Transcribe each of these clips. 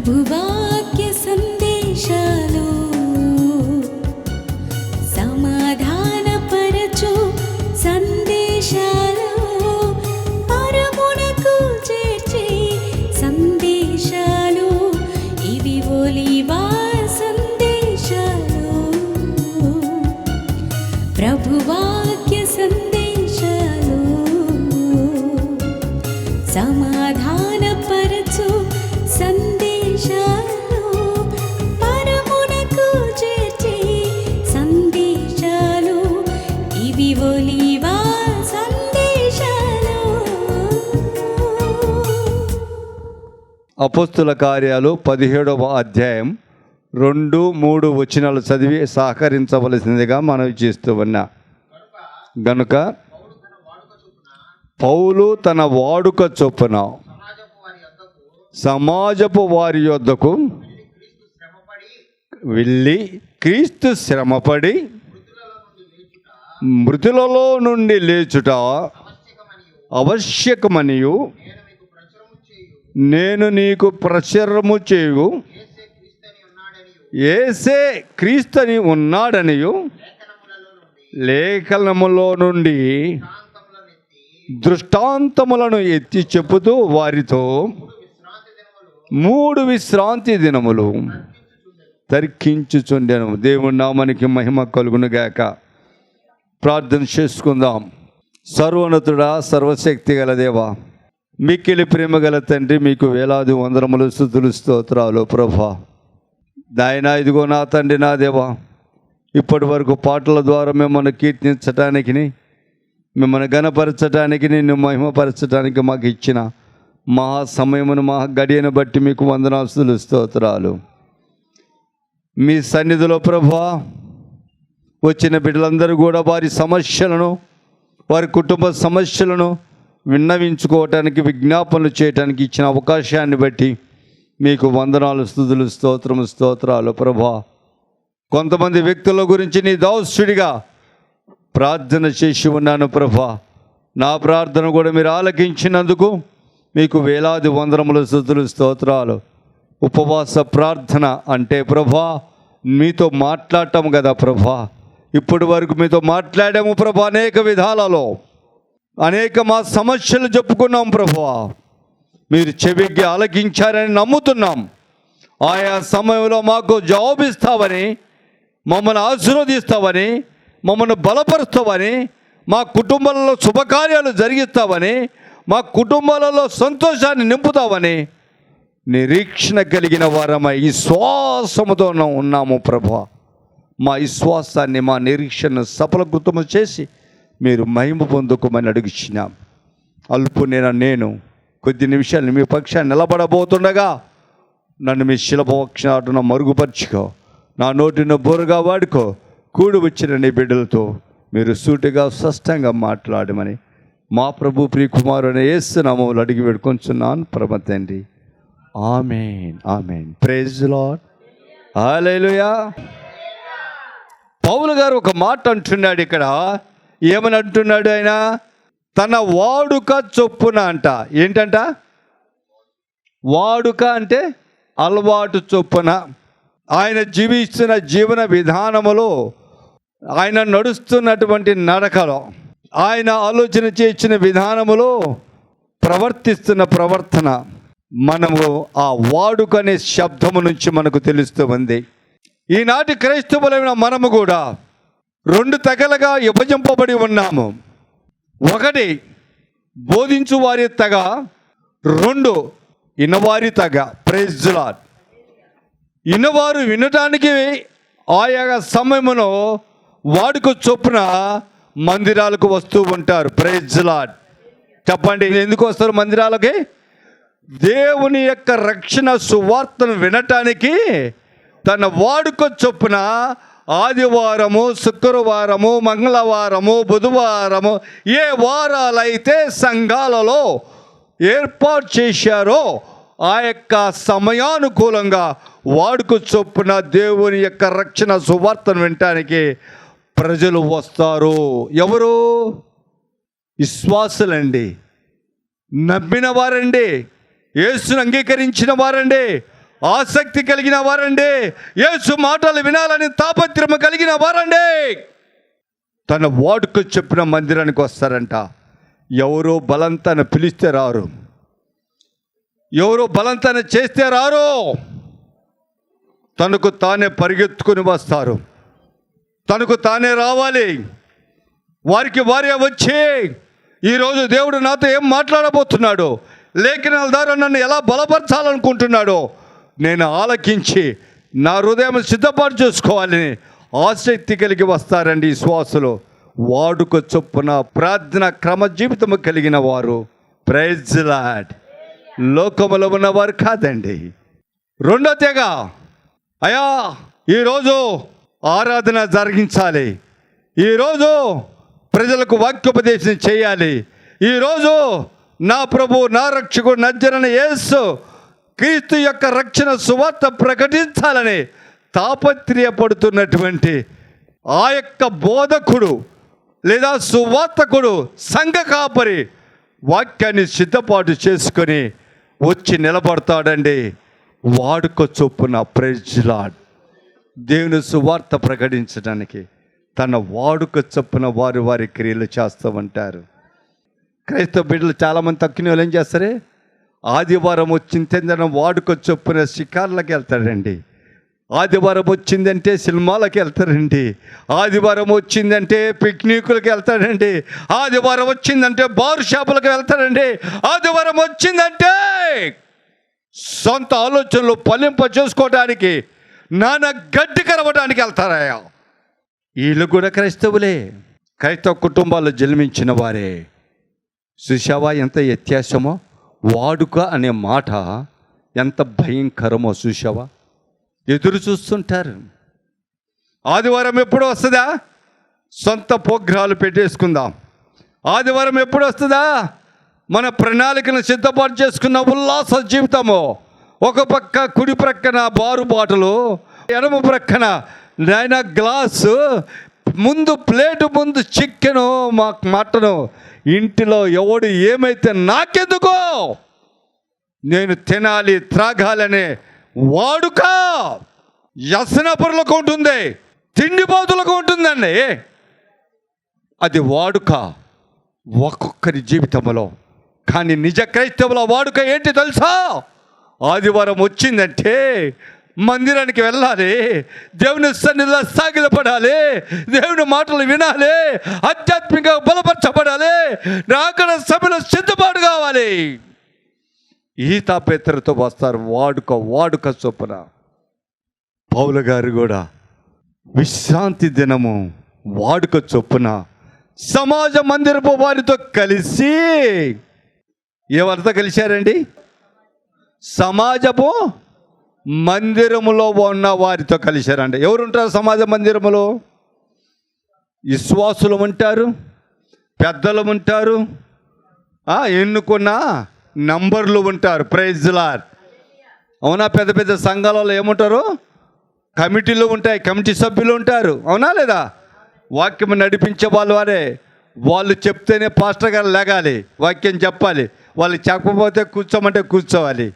ప్రభువాక్య సందేశాలు సమాధానపరచు సందేశాలు పరమునకు చేర్చే సందేశాలు ఇవి ఒలీవా సందేశాలు. ప్రభువాక్య సందేశాలు సమాధానపరచు సందేశాలు పరమునకు చేర్చే సందేశాలు ఇవి ఒలీవా సందేశాలు. అపోస్తుల కార్యాలు 17వ అధ్యాయం 2-3 వచనాలు చదివి సహకరించవలసిందిగా మనవి చేస్తూ ఉన్నా. గనుక పౌలు తన వాడుక చొప్పున సమాజపు వారి యొద్దకు వెళ్ళి క్రీస్తు శ్రమపడి మృతులలో నుండి లేచుట ఆవశ్యకమనియు నేను నీకు ప్రచురము చేయు యేసే క్రీస్తుని ఉన్నాడనియు లేఖనములో నుండి దృష్టాంతములను ఎత్తి చెప్పుతూ వారితో 3 విశ్రాంతి దినములు తర్కించుచుండెను. దేవుని నామానికి మహిమ కలుగును గాక. ప్రార్థన చేసుకుందాం. సర్వోన్నతుడా, సర్వశక్తి గల దేవా, మిక్కిలి ప్రేమ గల తండ్రి, మీకు వేలాది వందనములు స్తుతులు స్తోత్రాలు ప్రభా. నాయనా, ఇదిగో నా తండ్రి, నా దేవా, ఇప్పటి వరకు పాటల ద్వారా మిమ్మల్ని కీర్తించటానికి, మిమ్మల్ని గణపరచటానికి, నిన్ను మహిమపరచటానికి మాకు ఇచ్చిన మహా సమయమును, మహా గడియను బట్టి మీకు వందనాలు స్తోత్రాలు. మీ సన్నిధిలో ప్రభువా వచ్చిన బిడ్డలందరూ కూడా వారి సమస్యలను, వారి కుటుంబ సమస్యలను విన్నవించుకోవటానికి, విజ్ఞాపనలు చేయటానికి ఇచ్చిన అవకాశాన్ని బట్టి మీకు వందనాలు, స్తుతులు, స్తోత్రాలు ప్రభువా. కొంతమంది వ్యక్తుల గురించి నీ దాసుడిగా ప్రార్థన చేసి ఉన్నాను ప్రభా. నా ప్రార్థన కూడా మీరు ఆలకించినందుకు మీకు వేలాది వందనములు, స్తుతులు, స్తోత్రాలు. ఉపవాస ప్రార్థన అంటే ప్రభా మీతో మాట్లాడటం కదా ప్రభా. ఇప్పటి వరకు మీతో మాట్లాడాము ప్రభా, అనేక విధాలలో అనేక మా సమస్యలు చెప్పుకున్నాం ప్రభా. మీరు చెవికి ఆలకించారని నమ్ముతున్నాం. ఆయా సమయంలో మాకు జవాబిస్తావని, మమ్మల్ని ఆశీర్వదిస్తావని, మమ్మల్ని బలపరుస్తావని, మా కుటుంబాలలో శుభకార్యాలు జరిగిస్తావని, మా కుటుంబాలలో సంతోషాన్ని నింపుతావని నిరీక్షణ కలిగిన వారమై విశ్వాసముతో ఉన్నాము ప్రభా. మా విశ్వాసాన్ని, మా నిరీక్షణను సఫలకృతము చేసి మీరు మహిమ పొందుకోమని అడుగుచున్నాం. అల్పునైన నేను కొద్ది నిమిషాలు మీ పక్షాన్ని నిలబడబోతుండగా నన్ను మీ శిలపక్షాటున మరుగుపరుచుకో, నా నోటిని బోరుగా వాడుకో. కూడి వచ్చిన నీ బిడ్డలతో మీరు సూటిగా స్పష్టంగా మాట్లాడమని మా ప్రభు ప్రియకుమారుని యేసు నామములో అడిగి వేడుకొంచున్నాను పరమ తండ్రి. ఆమేన్, ఆమేన్. Praise the Lord. హల్లెలూయా. పౌలు గారు ఒక మాట అంటున్నాడు ఇక్కడ. ఏమని అంటున్నాడు ఆయన? తన వాడుక చొప్పున అంట. ఏంటంట? వాడుక అంటే అలవాటు చొప్పున, ఆయన జీవిస్తున్న జీవన విధానములో, ఆయన నడుస్తున్నటువంటి నడకలో, ఆయన ఆలోచన చేసిన విధానములో ప్రవర్తిస్తున్న ప్రవర్తన మనము ఆ వాడుక అనే శబ్దము నుంచి మనకు తెలుస్తూ ఉంది. ఈనాటి క్రైస్తవులైన మనము కూడా 2 తెగలుగా విభజింపబడి ఉన్నాము. 1 బోధించు వారి తెగ, 2 వినవారి తెగ. Praise the lord. వినవారు వినటానికి ఆయా సమయములో వాడుక చొప్పున మందిరాలకు వస్తూ ఉంటారు. Praise the lord. చెప్పండి, ఎందుకు వస్తారు మందిరాలకి? దేవుని యొక్క రక్షణ సువార్తను వినటానికి. తన వాడుక చొప్పున ఆదివారము, శుక్రవారము, మంగళవారము, బుధవారము, ఏ వారాలైతే సంఘాలలో ఏర్పాటు చేశారో ఆ యొక్క సమయానుకూలంగా వాడుక చొప్పున దేవుని యొక్క రక్షణ సువార్తను వినటానికి ప్రజలు వస్తారు. ఎవరు? విశ్వాసులండి, నమ్మిన వారండి, యేసును అంగీకరించిన వారండి, ఆసక్తి కలిగిన వారండి, యేసు మాటలు వినాలని తాపత్రము కలిగిన వారండి తన వాడుకు చెప్పిన మందిరానికి వస్తారంట. ఎవరో బలంతాన పిలిస్తే రారు, ఎవరో బలంతాన చేస్తే రారు, తనకు తానే పరిగెత్తుకుని వస్తారు. తనకు తానే రావాలి. వారికి వారే వచ్చి ఈరోజు దేవుడు నాతో ఏం మాట్లాడబోతున్నాడు, లేఖనాల ద్వారా నన్ను ఎలా బలపరచాలనుకుంటున్నాడో నేను ఆలకించి నా హృదయం సిద్ధపాటు చేసుకోవాలని ఆసక్తి కలిగి వస్తారండి. ఈ శ్వాసలో వాడుక చొప్పున ప్రార్థన క్రమ జీవితము కలిగిన వారు ప్రైజ్ లార్డ్ లోకములో ఉన్నవారు కాదండి. రెండో తెగ, అయ్యా ఈరోజు ఆరాధన జరిగించాలి, ఈరోజు ప్రజలకు వాక్యోపదేశం చేయాలి, ఈరోజు నా ప్రభు నా రక్షకుడు నజరేయుడైన యేసు క్రీస్తు యొక్క రక్షణ సువార్త ప్రకటించాలని తాపత్రయపడుతున్నటువంటి ఆ యొక్క బోధకుడు లేదా సువార్తకుడు, సంఘ కాపరి వాక్యాన్ని సిద్ధపాటు చేసుకొని వచ్చి నిలబడతాడండి. వాడుక చొప్పున ప్రైజ్ లార్డ్ దేవుని సువార్త ప్రకటించడానికి తన వాడుక చొప్పున వారి వారి క్రియలు చేస్తూ ఉంటారు. క్రైస్తవ బిడ్డలు చాలామంది తక్కువ వాళ్ళు ఏం చేస్తారే, ఆదివారం వచ్చిందంటే వాడుక చొప్పున షికార్లకు వెళ్తాడండి, ఆదివారం వచ్చిందంటే సినిమాలకు వెళ్తారండి, ఆదివారం వచ్చిందంటే పిక్నిక్లకు వెళ్తాడండి, ఆదివారం వచ్చిందంటే బారు షాపులకు వెళ్తాడండి, ఆదివారం వచ్చిందంటే సొంత ఆలోచనలు ఫలింప చేసుకోవడానికి నానా గడ్డి కరవడానికి వెళ్తారయ్యా. వీళ్ళు కూడా క్రైస్తవులే, క్రైస్తవ కుటుంబాల్లో జన్మించిన వారే. చూశావా ఎంత వ్యత్యాసమో? వాడుక అనే మాట ఎంత భయంకరమో చూశావా? ఎదురు చూస్తుంటారు. ఆదివారం ఎప్పుడు వస్తుందా, సొంత ప్రోగ్రాలు పెట్టేసుకుందాం. ఆదివారం ఎప్పుడు వస్తుందా, మన ప్రణాళికను సిద్ధపాటు చేసుకున్న ఉల్లాస జీవితము. ఒక పక్క కుడి ప్రక్కన బారు బాటలు, ఎడమ ప్రక్కన నాయన గ్లాసు, ముందు ప్లేటు, ముందు చికెను మటను. ఇంటిలో ఎవడు ఏమైతే నాకెందుకో, నేను తినాలి త్రాగాలనే వాడుక వ్యసనపరులకు ఉంటుంది, తిండిపోతులకు ఉంటుందండి. అది వాడుక ఒక్కొక్కరి జీవితంలో. కానీ నిజ క్రైస్తవుల వాడుక ఏంటి తెలుసా? ఆదివారం వచ్చిందంటే మందిరానికి వెళ్ళాలి, దేవుని సన్నిధిలో సాగిలపడాలి, దేవుని మాటలు వినాలి, ఆధ్యాత్మికంగా బలపరచబడాలి, రాకడ సభలో సిద్ధపాటు కావాలి. ఈ తాపేతరతో వస్తారు వాడుక చొప్పున. పౌలు గారు కూడా విశ్రాంతి దినము వాడుక చొప్పున సమాజ మందిరపు వారితో కలిసి, ఎవరితో కలిశారండి? సమాజపు మందిరములో ఉన్న వారితో కలిశారండి. ఎవరుంటారు సమాజ మందిరములో? విశ్వాసులు ఉంటారు, పెద్దలు ఉంటారు, ఎన్నుకున్న నంబర్లు ఉంటారు. Praise lord. అవునా? పెద్ద పెద్ద సంఘాలలో ఏముంటారు? కమిటీలు ఉంటాయి, కమిటీ సభ్యులు ఉంటారు. అవునా లేదా? వాక్యం నడిపించే వాళ్ళు వారే. వాళ్ళు చెప్తేనే పాస్టర్ గారు లేగాలి, వాక్యం చెప్పాలి. వాళ్ళు చెప్పకపోతే కూర్చోమంటే కూర్చోవాలి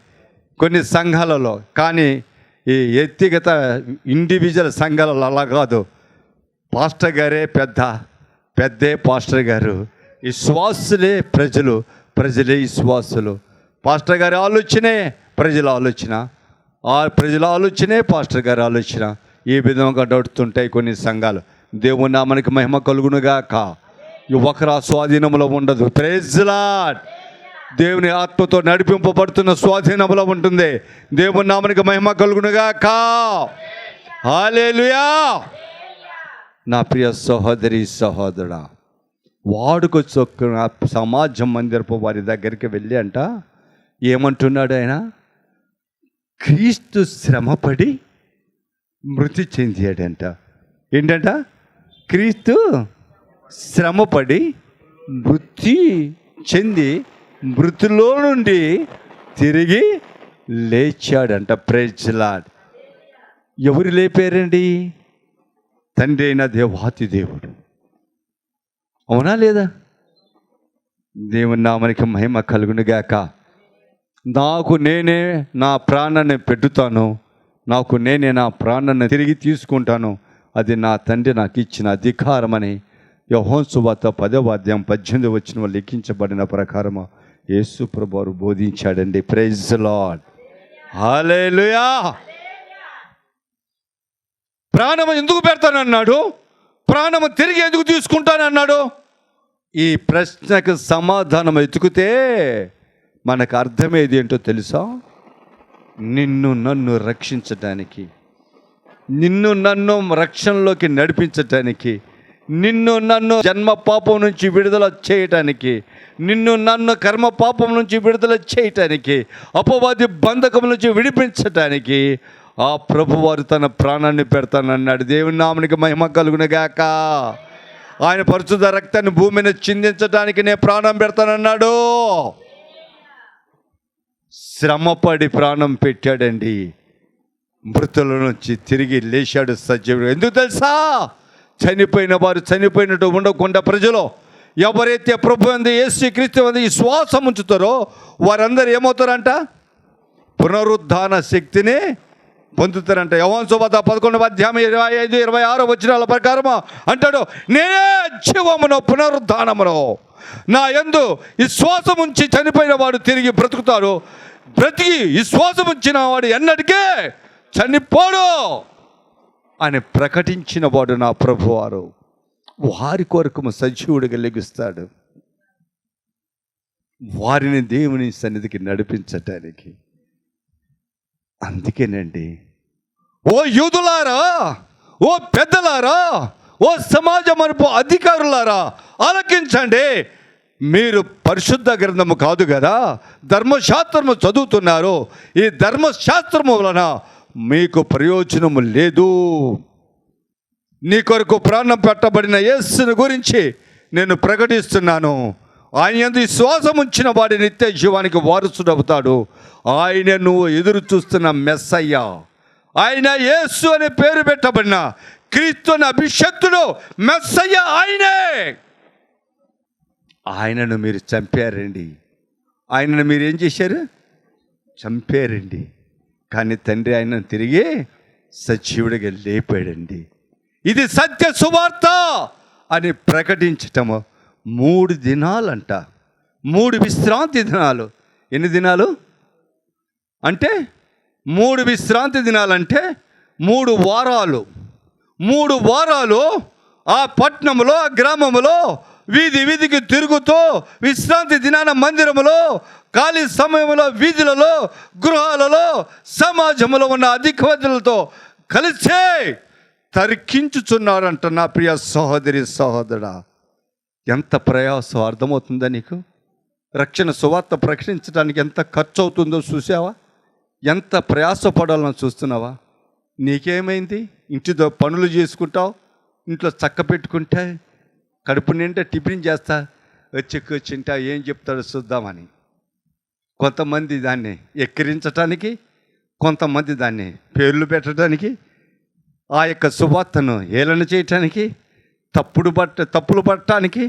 కొన్ని సంఘాలలో. కానీ ఈ వ్యక్తిగత ఇండివిజువల్ సంఘాలలో అలా కాదు. పాస్టర్ గారే పెద్దే పాస్టర్ గారు. విశ్వాసులే ప్రజలు, ప్రజలే విశ్వాసులు. పాస్టర్ గారి ఆలోచనే ప్రజల ఆలోచన, ప్రజల ఆలోచనే పాస్టర్ గారి ఆలోచన. ఈ విధంగా నడుస్తుంటాయి కొన్ని సంఘాలు. దేవుని నామానికి మహిమ కలుగునుగాక. ఒకరా స్వాధీనంలో ఉండదు. Praise lord. దేవుని ఆత్మతో నడిపింపబడుతున్న స్వాధీనంలో ఉంటుంది. దేవుని నామానికి మహిమ కలుగునుగాక. హల్లెలూయా. నా ప్రియ సహోదరి సహోదరుడా, వాడుక చొప్పున సమాజం మందిరపు వారి దగ్గరికి వెళ్ళి అంట ఏమంటున్నాడు ఆయన? క్రీస్తు శ్రమపడి మృతి చెందాడంట. ఏంటంట? క్రీస్తు శ్రమపడి మృతి చెంది మృతిలో నుండి తిరిగి లేచాడంట. Praise lord. ఎవరు లేపారండి? తండ్రి అయిన దేవాతి దేవుడు. అవునా లేదా? దేవుని నామానికి మహిమ కలుగునుగాక. నాకు నేనే నా ప్రాణాన్ని పెట్టుతాను, నాకు నేనే నా ప్రాణాన్ని తిరిగి తీసుకుంటాను, అది నా తండ్రి నాకు ఇచ్చిన అధికారమని యోహాను సువార్త 10వ అధ్యాయం 18 వచనంలో లిఖించబడిన ప్రకారము యేసు ప్రభువారు బోధించాడండి. Praise the Lord. హల్లెలూయా. ప్రాణము ఎందుకు పెడతానన్నాడు? ప్రాణము తిరిగి ఎందుకు తీసుకుంటానన్నాడు? ఈ ప్రశ్నకు సమాధానం వెతికితే మనకు అర్థమేది ఏంటో తెలుసా? నిన్ను నన్ను రక్షించటానికి, నిన్ను నన్ను రక్షణలోకి నడిపించటానికి, నిన్ను నన్ను జన్మ పాపం నుంచి విడుదల చేయటానికి, నిన్ను నన్ను కర్మ పాపం నుంచి విడుదల చేయటానికి, అపవాది బంధకం నుంచి విడిపించటానికి ఆ ప్రభువారు తన ప్రాణాన్ని పెడతానన్నాడు. దేవుని నామమునకు మహిమ కలుగునుగాక. ఆయన పరిశుద్ధ రక్తాన్ని భూమి మీద చిందించడానికి నేను ప్రాణం పెడతానన్నాడు. శ్రమపడి ప్రాణం పెట్టాడండి. మృతుల నుంచి తిరిగి లేచాడు సజీవుడు. ఎందుకు తెలుసా? చనిపోయిన వారు చనిపోయినట్టు ఉండకుండా ప్రజలు ఎవరైతే ప్రభు అందు యేసుక్రీస్తు అందు విశ్వాసం ఉంచుతారో వారందరూ ఏమవుతారంట? పునరుద్ధాన శక్తిని పొందుతారంట. యోహాను సువార్త 11వ అధ్యాయం 25, 26 వచనాల ప్రకారము అంటాడు, నేనే జీవమును పునరుద్ధానమును, నా యందు విశ్వాసం ఉంచి చనిపోయిన వాడు తిరిగి బ్రతుకుతాడు, బ్రతికి విశ్వాసం ఉంచిన వాడు ఎన్నటికే చనిపోడు అని ప్రకటించిన వాడు నా ప్రభువారు. వారి కొరకు సజీవుడిగా లెగుస్తాడు, వారిని దేవుని సన్నిధికి నడిపించటానికి. అందుకేనండి, ఓ యూదులారా, ఓ పెద్దలారా, ఓ సమాజ మరుపు అధికారులారా ఆలకించండి. మీరు పరిశుద్ధ గ్రంథము కాదు కదా, ధర్మశాస్త్రము చదువుతున్నారు. ఈ ధర్మశాస్త్రము వలన మీకు ప్రయోజనము లేదు. నీ కొరకు ప్రాణం పెట్టబడిన యేసుని గురించి నేను ప్రకటిస్తున్నాను. ఆయన యందు విశ్వాసం ఉంచిన వాడి నిత్య జీవానికి వారసుడవుతాడు. ఆయన నువ్వు ఎదురు చూస్తున్న మెస్సయ్య, ఆయన యేసు అనే పేరు పెట్టబడిన క్రీస్తు అనే అభిషక్తుడు మెస్సయ్య ఆయనే. ఆయనను మీరు చంపారండి. ఆయనను మీరు ఏం చేశారు? చంపారండి. కానీ తండ్రి ఆయనను తిరిగి సజీవుడిగా లేపాడండి. ఇది సత్య సువార్త అని ప్రకటించటము 3 దినాలంట. 3 విశ్రాంతి దినాలు. ఎన్ని దినాలు అంటే? 3 విశ్రాంతి దినాలంటే 3 వారాలు. 3 వారాలు ఆ పట్టణంలో, ఆ గ్రామంలో వీధి వీధికి తిరుగుతూ విశ్రాంతి దినాన మందిరములో, ఖాళీ సమయంలో వీధులలో, గృహాలలో, సమాజంలో ఉన్న అధికారులతో కలిసే తర్కించుచున్నారంట. నా ప్రియ సహోదరి సహోదరుడా, ఎంత ప్రయాసం అర్థమవుతుందా నీకు? రక్షణ సువార్త ప్రకటించడానికి ఎంత ఖర్చు అవుతుందో చూసావా? ఎంత ప్రయాసపడాలని చూస్తున్నావా? నీకేమైంది? ఇంటితో పనులు చేసుకుంటావు, ఇంట్లో చక్క పెట్టుకుంటే కడుపు నిండా టిఫిన్ చేస్తా, వచ్చింటా ఏం చెప్తాడో చూద్దామని. కొంతమంది దాన్ని ఎక్కిరించటానికి, కొంతమంది దాన్ని పేర్లు పెట్టడానికి, ఆ యొక్క సువార్తను ఏలన చేయటానికి, తప్పులు పట్టడానికి,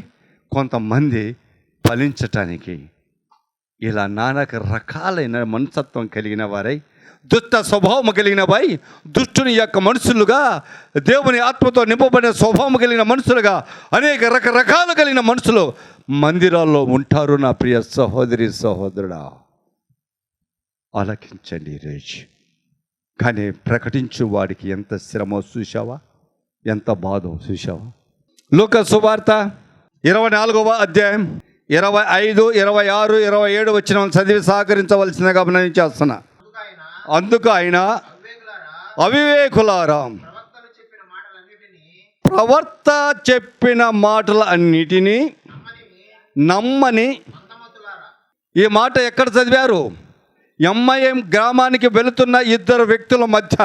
కొంతమంది ఫలించటానికి, ఇలా నానా రకాలైన మనస్తత్వం కలిగిన వారై, దుష్ట స్వభావం కలిగిన వారై, దుష్టుని యొక్క మనుషులుగా, దేవుని ఆత్మతో నింపబడిన స్వభావం కలిగిన మనుషులుగా, అనేక రకరకాలు కలిగిన మనుషులు మందిరాల్లో ఉంటారు. నా ప్రియ సహోదరి సహోదరుడా, ఆలకించండి ఈరోజు. కానీ ప్రకటించు వాడికి ఎంత శ్రమో చూసావా? ఎంత బాధో చూసావా? లూకా సువార్త 24వ అధ్యాయం 25, 26, 27 వచనం చదివి సహకరించవలసిందిగా నేను చేస్తున్నా. అందుకు ఆయన, అవివేకులారా, ప్రవర్త చెప్పిన మాటలన్నిటినీ నమ్మని. ఈ మాట ఎక్కడ చదివారు? ఎంఐఎం గ్రామానికి వెళుతున్న 2 వ్యక్తుల మధ్య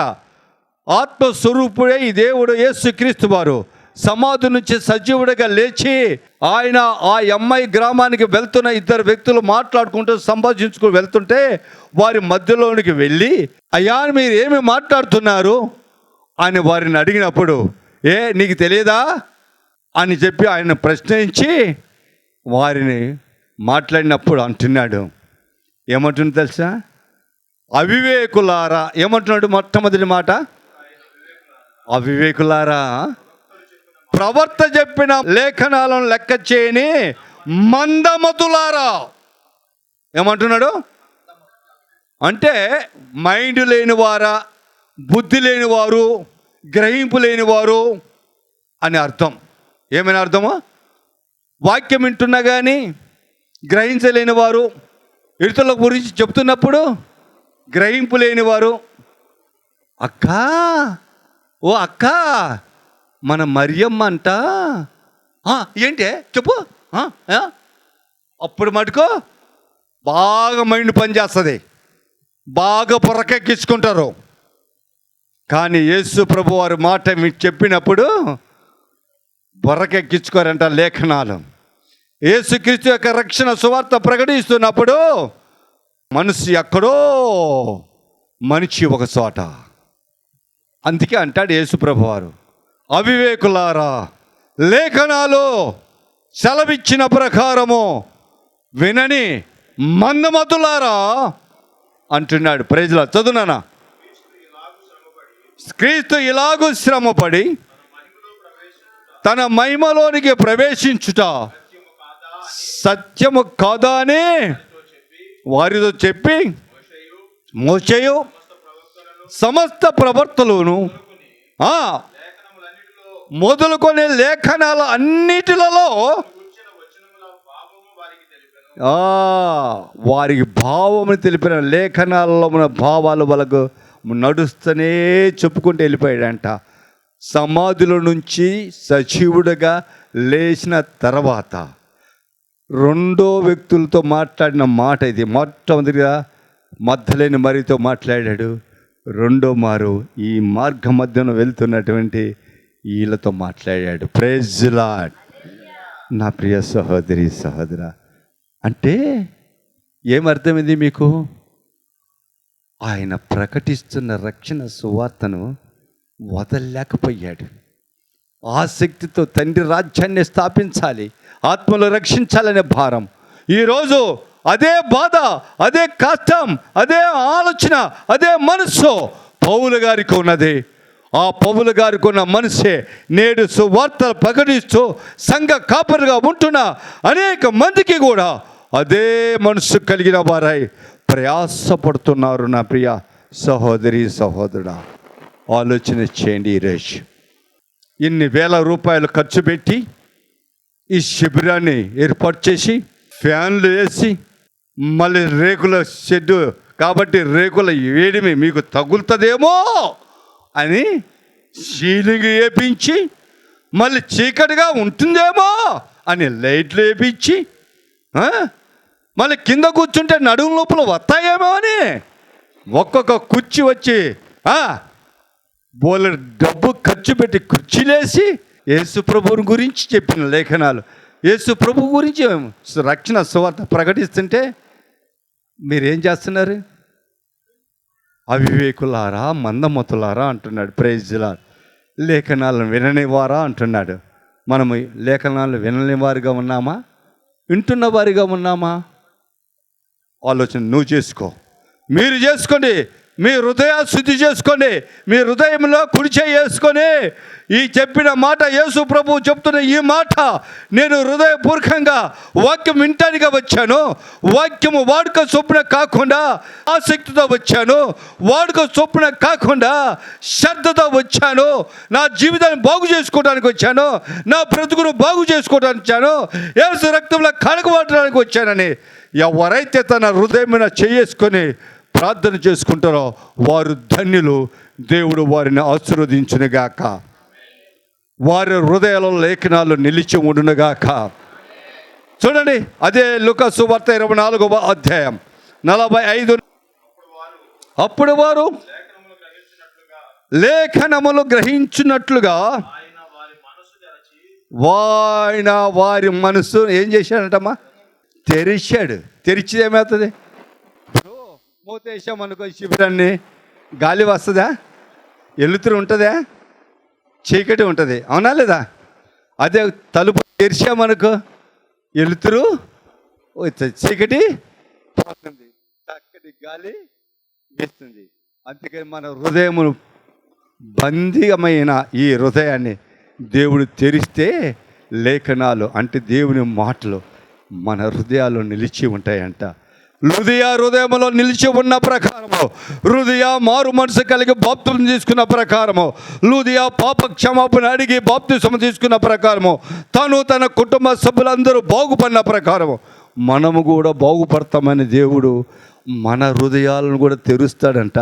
ఆత్మస్వరూపుడే ఈ దేవుడు యేసుక్రీస్తు వారు సమాధి నుంచి సజీవుడిగా లేచి, ఆయన ఆ ఎంఐ గ్రామానికి వెళ్తున్న 2 వ్యక్తులు మాట్లాడుకుంటూ సంభాషించుకుని వెళ్తుంటే వారి మధ్యలోనికి వెళ్ళి, అయ్యా మీరు ఏమి మాట్లాడుతున్నారు అని వారిని అడిగినప్పుడు, నీకు తెలియదా అని చెప్పి ఆయన ప్రశ్నించి వారిని మాట్లాడినప్పుడు అంటున్నాడు, ఏమంటుంది తెలుసా? అవివేకులారా. ఏమంటున్నాడు మొట్టమొదటి మాట? అవివేకులారా, ప్రవర్త చెప్పిన లేఖనాలను లెక్క చేయని మందమతులారా. ఏమంటున్నాడు అంటే మైండ్ లేనివారా, బుద్ధి లేనివారు, గ్రహింపు లేనివారు అని అర్థం. ఏమైనా అర్థమో? వాక్యం వింటున్నా కానీ గ్రహించలేని వారు, ఇతరుల గురించి చెప్తున్నప్పుడు గ్రహింపు లేనివారు. అక్క, ఓ అక్క, మన మరియమ్మ అంట. ఏంటి చెప్పు. అప్పుడు మటుకు బాగా మైండ్ పనిచేస్తుంది, బాగా పొరకెక్కించుకుంటారు. కానీ యేసు ప్రభు వారి మాట చెప్పినప్పుడు బొర్రకెక్కించుకోరంట లేఖనాలు. యేసుక్రీస్తు యొక్క రక్షణ సువార్త ప్రకటిస్తున్నప్పుడు మనసు ఎక్కడో, మనిషి ఒక చోట. అందుకే అంటాడు యేసు ప్రభు వారు, అవివేకులారా, లేఖనాలు సెలవిచ్చిన ప్రకారము వినని మందమతులారా అంటున్నాడు. ప్రైజ్లా చదువునానా. క్రీస్తు ఇలాగూ శ్రమపడి తన మహిమలోనికి ప్రవేశించుట సత్యము కాదా అని వారితో చెప్పి మోషేయు సమస్త ప్రవర్తనలను మొదలుకొని లేఖనాల అన్నిటిలలో వారికి భావము తెలిపిన లేఖనాలలో మన భావాలు వాళ్ళకు నడుస్తూనే చెప్పుకుంటూ వెళ్ళిపోయాడంట. సమాధుల నుంచి సజీవుడిగా లేచిన తర్వాత రెండో వ్యక్తులతో మాట్లాడిన మాట ఇది. మొట్టమొదటిగా మద్దలేని మరితో మాట్లాడాడు. రెండో మారు ఈ మార్గ మధ్యన వెళ్తున్నటువంటి వీళ్ళతో మాట్లాడాడు. Praise lord. నా ప్రియ సహోదరి సహోదరా, అంటే ఏమర్థమైంది మీకు? ఆయన ప్రకటిస్తున్న రక్షణ సువార్తను వదలలేకపోయాడు. ఆసక్తితో తండ్రి రాజ్యాన్ని స్థాపించాలి, ఆత్మలో రక్షించాలనే భారం. ఈరోజు అదే బాధ, అదే కష్టం, అదే ఆలోచన, అదే మనస్సు పౌలు గారికి ఉన్నది. ఆ పౌలు గారికి ఉన్న మనసే నేడు సువార్తలు ప్రకటిస్తూ సంఘ కాపరుగా ఉంటున్న అనేక మందికి కూడా అదే మనసు కలిగిన వారై ప్రయాసపడుతున్నారు. నా ప్రియ సహోదరి సహోదరుడా, ఆలోచన చేయండి. ఈరోజు ఇన్ని వేల రూపాయలు ఖర్చు పెట్టి ఈ శిబిరాన్ని ఏర్పాటు చేసి ఫ్యాన్లు వేసి మళ్ళీ రేకుల షెడ్డు కాబట్టి రేకుల వేడిమి మీకు తగులుతుందేమో అని సీలింగ్ వేపించి మళ్ళీ చీకటిగా ఉంటుందేమో అని లైట్లు వేపించి మళ్ళీ కింద కూర్చుంటే నడుము లోపల వస్తాయేమో అని ఒక్కొక్క కుర్చీ వచ్చి బోలె డబ్బు ఖర్చు పెట్టి కుర్చీలేసి యేసు ప్రభువుని గురించి చెప్పిన లేఖనాలు, యేసు ప్రభు గురించి రక్షణ సువార్త ప్రకటిస్తుంటే మీరేం చేస్తున్నారు? అవివేకులారా, మందమతులారా అంటున్నాడు. Praise lord. లేఖనాలను విననివారా అంటున్నాడు. మనము లేఖనాలు వినని వారిగా ఉన్నామా, వింటున్న వారిగా ఉన్నామా? ఆలోచన నువ్వు చేసుకో, మీరు చేసుకోండి. మీ హృదయ శుద్ధి చేసుకోండి. మీ హృదయంలో కుడి చేయి వేసుకొని ఈ చెప్పిన మాట, యేసు ప్రభువు చెప్తున్న ఈ మాట నేను హృదయపూర్వకంగా వాక్యం వినటానికి వచ్చాను. వాక్యము వాడుక చొప్పున కాకుండా ఆసక్తితో వచ్చాను, వాడుక చొప్పున కాకుండా శ్రద్ధతో వచ్చాను. నా జీవితాన్ని బాగు చేసుకోవడానికి వచ్చాను, నా బ్రతుకును బాగు చేసుకోవడానికి వచ్చాను, యేసు రక్తంలో కడగబడడానికి వచ్చానని ఎవరైతే తన హృదయం మీద చేసుకొని ప్రార్థన చేసుకుంటారో వారు ధన్యులు. దేవుడు వారిని ఆశీర్వదించునుగాక. వారి హృదయాలలో లేఖనాలు నిలిచి ఉండునుగాక. చూడండి, అదే లూకా సువార్త 24వ అధ్యాయం 45. అప్పుడు వారు లేఖనములు గ్రహించినట్లుగా ఆయన వారి మనసు ఏం చేశాడటమ్మా? తెరిచాడు. తెరిచి ఏమవుతుంది? మూతేసామనుకో శిబిరాన్ని, గాలి వస్తుందా? వెలుతురు ఉంటుందా? చీకటి ఉంటుంది, అవునా లేదా? అదే తలుపు తెరిచామనుకో వెలుతురు, చీకటి పోతుంది. చక్కటి గాలి వేస్తుంది. అందుకని మన హృదయమును బంధికమైన ఈ హృదయాన్ని దేవుడు తెరిస్తే లేఖనాలు అంటే దేవుని మాటలు మన హృదయాల్లో నిలిచి ఉంటాయంట. లూదియా హృదయంలో నిలిచి ఉన్న ప్రకారము, లూదియా మారు మనసు కలిగి బాప్తిసం తీసుకున్న ప్రకారము, లూదియా పాప క్షమాపణ అడిగి బాప్తిసం తీసుకున్న ప్రకారము, తను తన కుటుంబ సభ్యులందరూ బాగుపడిన ప్రకారము మనము కూడా బాగుపడతామని దేవుడు మన హృదయాలను కూడా తెరుస్తాడంట.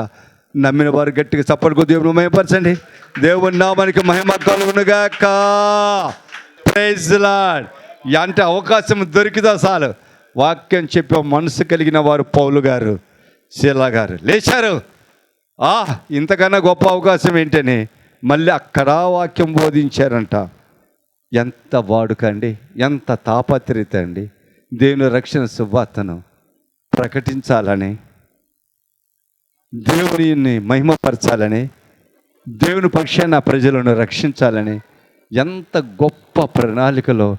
నమ్మిన వారు గట్టిగా చప్పటికి దేవుని మహిమపరచండి. దేవుని నామానికి మహిమ కలుగునుగాక. Praise lord. అంటే అవకాశం దొరికిదా చాలు వాక్యం చెప్పే మనసు కలిగిన వారు పౌలు గారు, శీలా గారు లేచారు. ఇంతకన్నా గొప్ప అవకాశం ఏంటని మళ్ళీ అక్కడ వాక్యం బోధించారంట. ఎంత వాడుకండి, ఎంత తాపత్రయత అండి దేవుని రక్షణ సువార్తను ప్రకటించాలని, దేవుని మహిమపరచాలని, దేవుని పక్షాన ప్రజలను రక్షించాలని ఎంత గొప్ప ప్రణాళికలో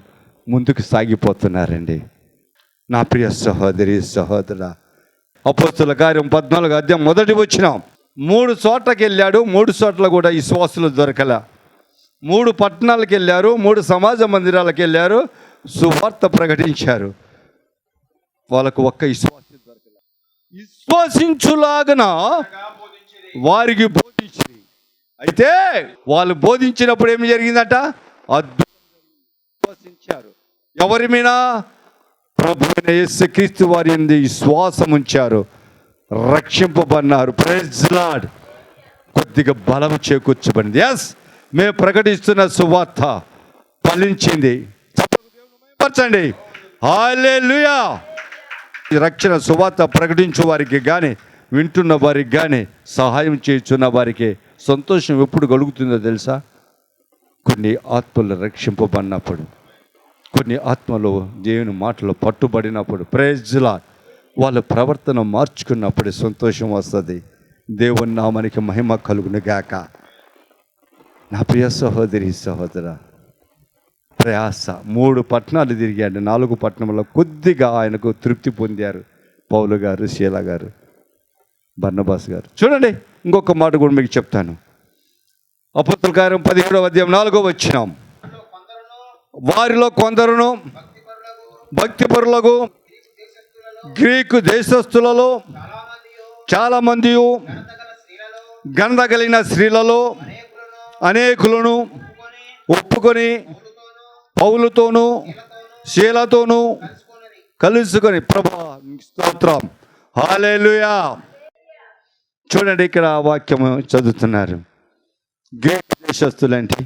ముందుకు సాగిపోతున్నారండి. నా ప్రియ సహోదరి సహోదరుడా, అపోస్తుల కార్యం 14 అధ్యాయం 1 వచనం. 3 చోట్లకి వెళ్ళాడు, 3 చోట్ల కూడా విశ్వాసులు దొరకల. 3 పట్టణాలకు వెళ్ళారు, 3 సమాజ మందిరాలకు వెళ్ళారు, సువార్త ప్రకటించారు. వాళ్ళకు ఒక్క విశ్వాసం దొరకల. విశ్వసించులాగన వారికి బోధించి, అయితే వాళ్ళు బోధించినప్పుడు ఏమి జరిగిందట? విశ్వసించారు. ఎవరి మీద? ప్రభువైన యేసుక్రీస్తు వారి యందు విశ్వాసం ఉంచారు, రక్షింపబడినారు. Praise lord. కొద్దిగా బలం చేకూర్చబడింది. ఎస్, మేము ప్రకటిస్తున్న సువార్త ఫలించింది. చెప్పండి హల్లెలూయా. రక్షణ సువార్త ప్రకటించు వారికి కానీ, వింటున్న వారికి కానీ, సహాయం చేస్తున్న వారికి సంతోషం ఎప్పుడు కలుగుతుందో తెలుసా? కొన్ని ఆత్మలు రక్షింపబడినప్పుడు, కొన్ని ఆత్మలు దేవుని మాటలు పట్టుబడినప్పుడు, ప్రైజ్ లార్డ్, వాళ్ళ ప్రవర్తన మార్చుకున్నప్పుడు సంతోషం వస్తుంది. దేవుని నామానికి మహిమ కలుగును గాక. నా ప్రియ సహోదరి సహోదరా, ప్రయాస 3 పట్టణాలు తిరిగాడు. 4 పట్టణంలో కొద్దిగా ఆయనకు తృప్తి పొందారు పౌలు గారు, శీలా గారు, బర్నబాస్ గారు. చూడండి, ఇంకొక మాట కూడా మీకు చెప్తాను. అపోస్తల కార్యం 17వ అధ్యాయం 4వ వచనం. వారిలో కొందరును భక్తిపరులకు గ్రీకు దేశస్థులలో చాలామంది, ఘనత కలిగిన స్త్రీలలో అనేకులను ఒప్పుకొని పౌలుతోనూ శీలతోనూ కలుసుకొని, ప్రభా స్తోత్రం, హల్లెలూయా. చూడండి, ఇక్కడ వాక్యము చదువుతున్నారు. గ్రీకు దేశస్థులంటే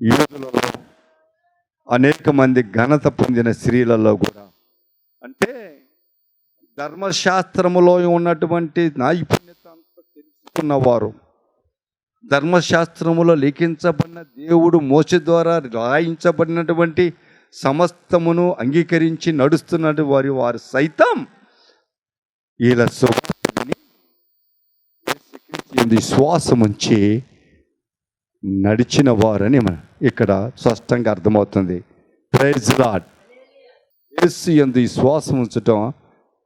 యూదులలో అనేక మంది ఘనత పొందిన స్త్రీలలో కూడా, అంటే ధర్మశాస్త్రములో ఉన్నటువంటి నైపుణ్యత అంతా తెలుసుకున్నవారు, ధర్మశాస్త్రములో లిఖించబడిన దేవుడు మోసే ద్వారా రాయించబడినటువంటి సమస్తమును అంగీకరించి నడుస్తున్నట్టు వారు సైతం వీళ్ళ సువార్తని విశ్వాసం ఉంచి నడిచిన వారని ఇక్కడ స్పష్టంగా అర్థమవుతుంది. Praise lord. యేసు యందు విశ్వాసం ఉంచటం,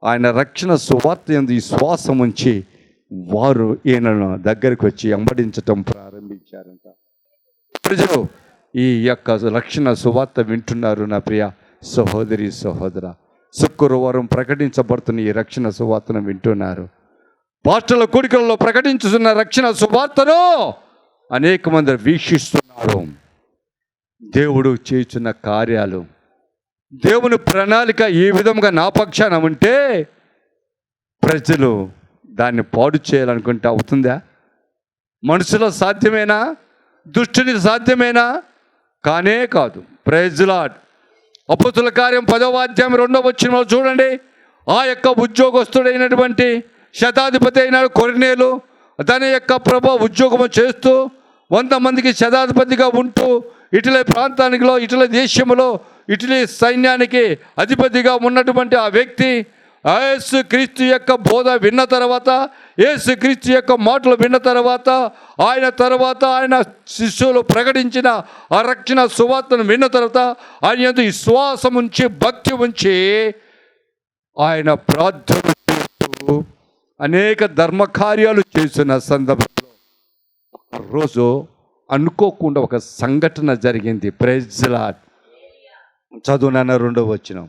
ఆయన రక్షణ సువార్త యందు విశ్వాసం ఉంచి వారు ఈయనను దగ్గరికి వచ్చి వెంబడించటం ప్రారంభించారంట. ప్రజలు ఈ యొక్క రక్షణ సువార్త వింటున్నారు. నా ప్రియ సహోదరి సహోదర, శుక్రవారం ప్రకటించబడుతున్న ఈ రక్షణ సువార్తను వింటున్నారు. పాస్టర్ల కూడికలలో ప్రకటించుతున్న రక్షణ సువార్తను అనేక మంది వీక్షిస్తున్నారు. దేవుడు చేస్తున్న కార్యాలు, దేవుని ప్రణాళిక ఏ విధంగా నా పక్షాన ఉంటే ప్రజలు దాన్ని పాడు చేయాలనుకుంటే అవుతుందా? మనుషుల సాధ్యమేనా? దుష్టుని సాధ్యమేనా? కానే కాదు. Praise lord. అపోస్తుల కార్యం 10వ అధ్యాయం 2వ వచనంలో చూడండి. ఆ యొక్క ఉద్యోగస్తుడైనటువంటి శతాధిపతి అయినాడు కొర్నేలు, తన యొక్క ఉద్యోగము చేస్తూ 100 మందికి శతాధిపతిగా ఉంటూ ఇటలీ ప్రాంతానికిలో, ఇటలీ దేశంలో, ఇటలీ సైన్యానికి అధిపతిగా ఉన్నటువంటి ఆ వ్యక్తి యేసు క్రీస్తు యొక్క బోధ విన్న తర్వాత, యేసు క్రీస్తు యొక్క మాటలు విన్న తర్వాత, ఆయన శిష్యులు ప్రకటించిన ఆ రక్షణ సువార్తను విన్న తర్వాత ఆయన యందు విశ్వాసం ఉంచి, భక్తి ఉంచి ఆయన ప్రార్థన చేస్తూ యేసు అనేక ధర్మకార్యాలు చేస్తున్న సందర్భంలో ఒక రోజు అనుకోకుండా ఒక సంఘటన జరిగింది. Praise lord. చదువునన్న 2వ వచనం.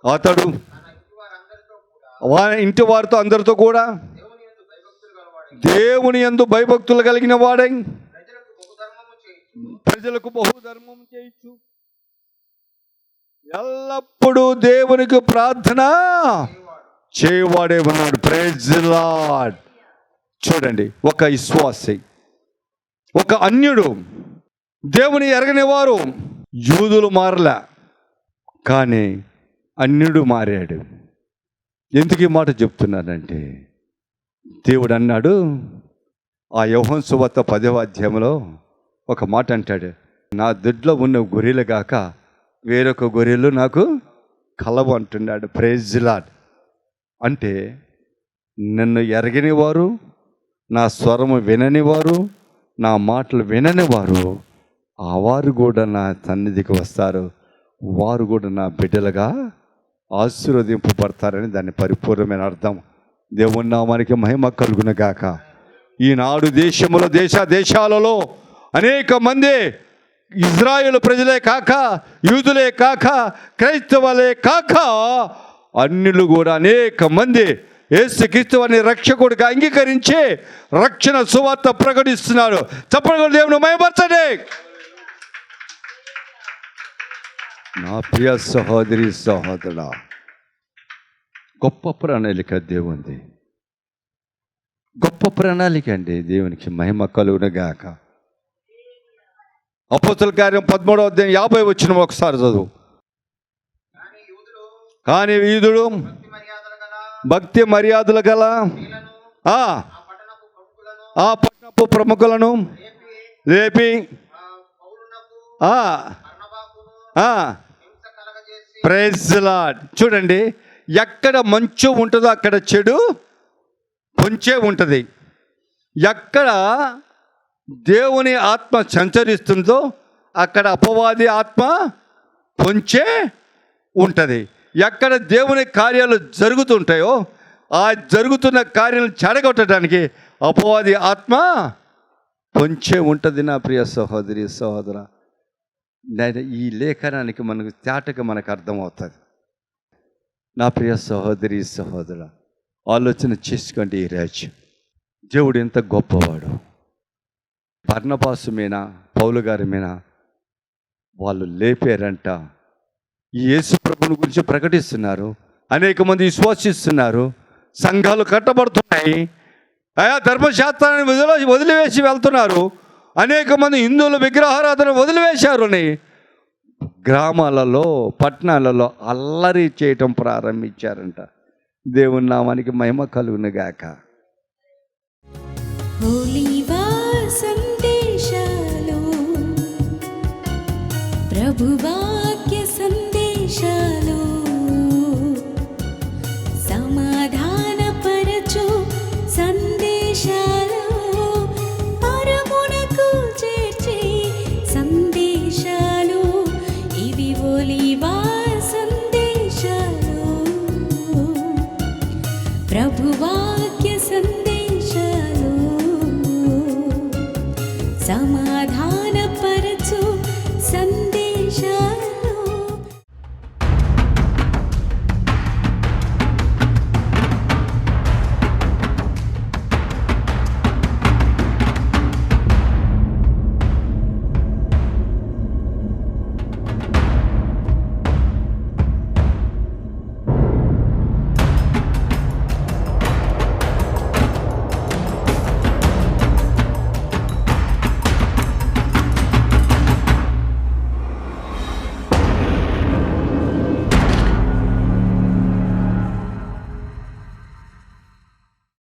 అతడు ఇంటి వారితో అందరితో కూడా దేవుని యందు భయభక్తులు కలిగిన వాడై ప్రజలకు బహుధర్మం చేయొచ్చు, ఎల్లప్పుడూ దేవునికి ప్రార్థన చేయవాడే ఉన్నాడు. Praise lord. చూడండి, ఒక విశ్వాసి, ఒక అన్యుడు, దేవుని ఎరగని వారు, యూదులు మారలే, కానీ అన్యుడు మారాడు. ఎందుకు ఈ మాట చెప్తున్నానంటే, దేవుడు అన్నాడు ఆ యోహాను సువార్త 10వ అధ్యాయంలో ఒక మాట అంటాడు, నా దొడ్లో ఉన్న గొర్రెలు గాక వేరొక గొర్రెలు నాకు కలవు అంటున్నాడు. Praise lord. అంటే నన్ను ఎరగని వారు, నా స్వరము వినని వారు, నా మాటలు వినని వారు, ఆ వారు కూడా నా సన్నిధికి వస్తారు, వారు కూడా నా బిడ్డలుగా ఆశీర్వదింపబడతారని దాని పరిపూర్ణమైన అర్థం. దేవుని నామానికి మహిమ కలుగును గాక. ఈనాడు దేశాలలో అనేక మంది ఇజ్రాయేలు ప్రజలే కాక, యూదులే కాక, క్రైస్తవులే కాక, అన్యులు కూడా అనేక మంది యేసుక్రీస్తు అని రక్షకుడిగా అంగీకరించి రక్షణ సువార్త ప్రకటిస్తున్నారు. చెప్పండి, దేవుని మహిమపరచండి. నా ప్రియ సహోదరి సహోదరుడా, గొప్ప ప్రణాళిక దేవుంది. గొప్ప ప్రణాళిక అండి. దేవునికి మహిమ కలుగును గాక. అపోస్తలుల కార్యం 13వ అధ్యాయం 50 వచనం ఒకసారి చదువు. కానీ యూదుడు భక్తి మర్యాదలు గల ఆ పట్టణపు ప్రముఖులను లేపి ప్రైజ్ లార్డ్. చూడండి, ఎక్కడ మంచు ఉంటుందో అక్కడ చెడు పొంచే ఉంటుంది. ఎక్కడ దేవుని ఆత్మ సంచరిస్తుందో అక్కడ అపవాది ఆత్మ పొంచే ఉంటుంది. ఎక్కడ దేవుని కార్యాలు జరుగుతుంటాయో ఆ జరుగుతున్న కార్యాలను చెడగొట్టడానికి అపవాది ఆత్మ పొంచే ఉంటుంది. నా ప్రియ సహోదరి సహోదర, ఈ లేఖనానికి మనకు తేటగా మనకు అర్థమవుతుంది. నా ప్రియ సహోదరి సహోదర, ఆలోచన చేసుకోండి. ఈ రాజు దేవుడు ఎంత గొప్పవాడు. బర్నబాసు మీద, పౌలు గారి మీద వాళ్ళు లేపారంట. ఈ యేసు ప్రభుని గురించి ప్రకటిస్తున్నారు. అనేక మంది విశ్వసిస్తున్నారు. సంఘాలు కట్టబడుతున్నాయి. ఆయా ధర్మశాస్త్రాన్ని వదిలివేసి వెళ్తున్నారు. అనేక మంది హిందువుల విగ్రహారాధన వదిలివేశారు. గ్రామాలలో, పట్టణాలలో అల్లరి చేయటం ప్రారంభించారంట. దేవుని నామానికి మహిమ కలుగును గాక. ఒలీవ సందేశాలు, ప్రభువాక్య సందేశాలు.